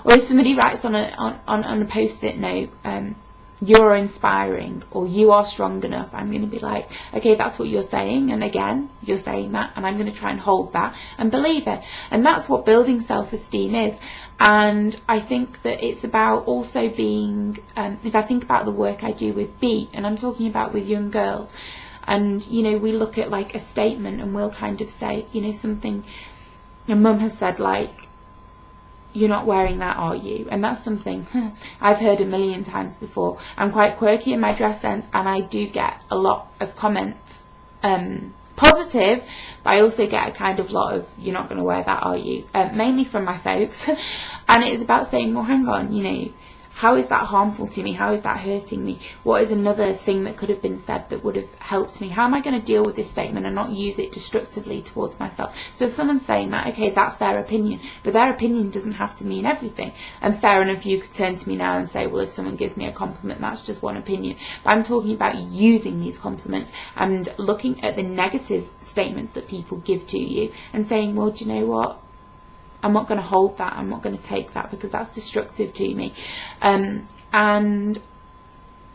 Or if somebody writes on a post-it note, you're inspiring, or you are strong enough, I'm going to be like, okay, that's what you're saying, and again, you're saying that, and I'm going to try and hold that and believe it. And that's what building self-esteem is. And I think that it's about also being, if I think about the work I do with Beat, and I'm talking about with young girls, and, you know, we look at like a statement and we'll kind of say, you know, something, and Mum has said, like, you're not wearing that, are you? And that's something I've heard a million times before. I'm quite quirky in my dress sense, and I do get a lot of comments, positive, but I also get a kind of lot of, you're not going to wear that, are you? Mainly from my folks. And it is about saying, well, hang on, you know, how is that harmful to me? How is that hurting me? What is another thing that could have been said that would have helped me? How am I going to deal with this statement and not use it destructively towards myself? So if someone's saying that, okay, that's their opinion, but their opinion doesn't have to mean everything. And fair enough, you could turn to me now and say, well, if someone gives me a compliment, that's just one opinion. But I'm talking about using these compliments and looking at the negative statements that people give to you and saying, well, do you know what? I'm not going to hold that. I'm not going to take that, because that's destructive to me. And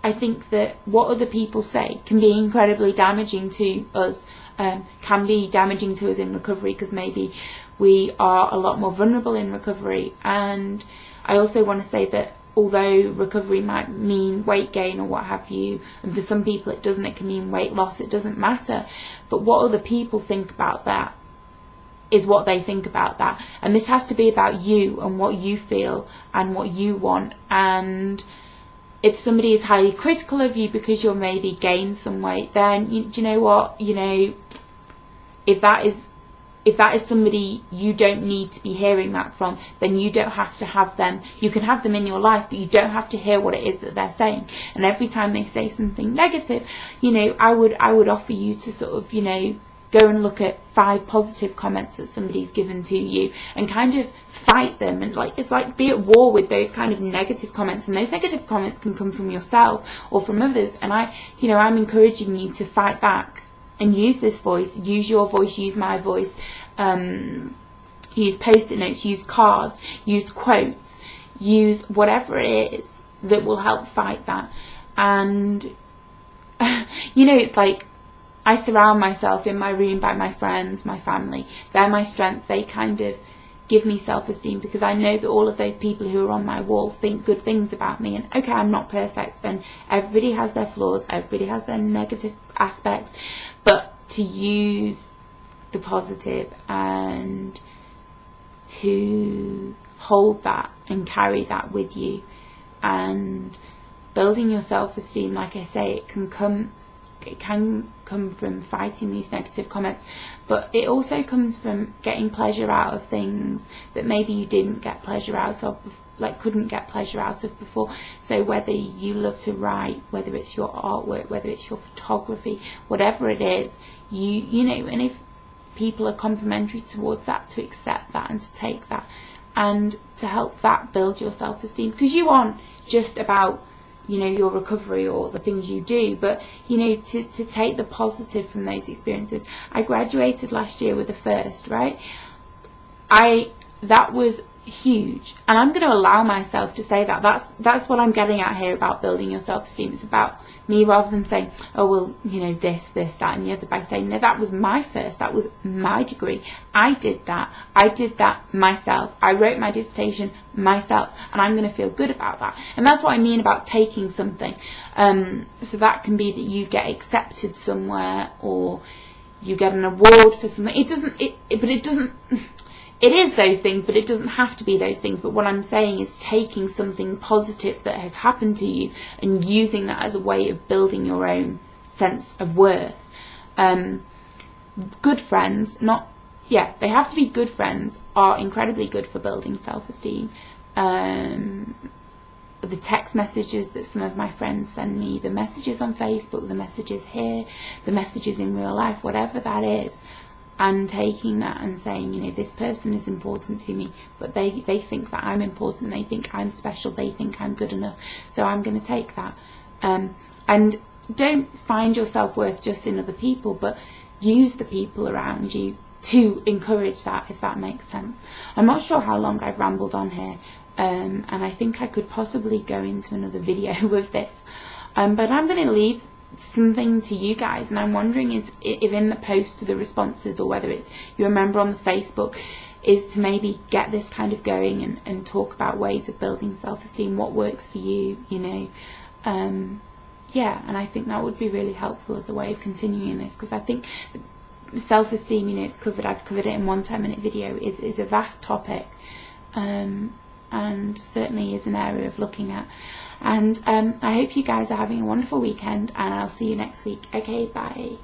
I think that what other people say can be incredibly damaging to us, can be damaging to us in recovery, because maybe we are a lot more vulnerable in recovery. And I also want to say that although recovery might mean weight gain or what have you, and for some people it doesn't, it can mean weight loss, it doesn't matter. But what other people think about that is what they think about that. And this has to be about you and what you feel and what you want. And if somebody is highly critical of you because you're maybe gained some weight, then do you know what, you know, if that is somebody you don't need to be hearing that from, then you don't have to have them. You can have them in your life, but you don't have to hear what it is that they're saying. And every time they say something negative, you know, I would offer you to sort of, you know, go and look at 5 positive comments that somebody's given to you and kind of fight them, and like, it's like be at war with those kind of negative comments. And those negative comments can come from yourself or from others, and I'm encouraging you to fight back and use this voice, use your voice, use my voice, use post-it notes, use cards, use quotes, use whatever it is that will help fight that. And you know, it's like, I surround myself in my room by my friends, my family. They're my strength. They kind of give me self-esteem, because I know that all of those people who are on my wall think good things about me. And okay, I'm not perfect, and everybody has their flaws, everybody has their negative aspects, but to use the positive and to hold that and carry that with you. And building your self-esteem, like I say, it can come from fighting these negative comments, but it also comes from getting pleasure out of things that maybe you didn't get pleasure out of, like couldn't get pleasure out of before. So whether you love to write, whether it's your artwork, whether it's your photography, whatever it is, you know, and if people are complimentary towards that, to accept that and to take that and to help that build your self-esteem, because you aren't just about, you know, your recovery or the things you do, but you know, to take the positive from those experiences. I graduated last year with a first, right? That was huge, and I'm going to allow myself to say that. That's what I'm getting at here about building your self-esteem. It's about me, rather than saying, oh well, you know, this, that and the other, by saying, no, that was my first, that was my degree, I did that myself, I wrote my dissertation myself, and I'm going to feel good about that. And that's what I mean about taking something. So that can be that you get accepted somewhere, or you get an award for something. It is those things, but it doesn't have to be those things. But what I'm saying is taking something positive that has happened to you and using that as a way of building your own sense of worth. Good friends, they have to be good friends, are incredibly good for building self-esteem. The text messages that some of my friends send me, the messages on Facebook, the messages here, the messages in real life, whatever that is, and taking that and saying, you know, this person is important to me, but they think that I'm important, they think I'm special, they think I'm good enough, so I'm going to take that. And don't find your self-worth just in other people, but use the people around you to encourage that, if that makes sense. I'm not sure how long I've rambled on here, and I think I could possibly go into another video with this, but I'm going to leave something to you guys, and I'm wondering if in the post to the responses, or whether it's you remember on the Facebook, is to maybe get this kind of going and talk about ways of building self-esteem, what works for you, you know. Yeah, and I think that would be really helpful as a way of continuing this, because I think self-esteem, you know, I've covered it in one 10-minute video, is a vast topic, and certainly is an area of looking at. And I hope you guys are having a wonderful weekend, and I'll see you next week. Okay, bye.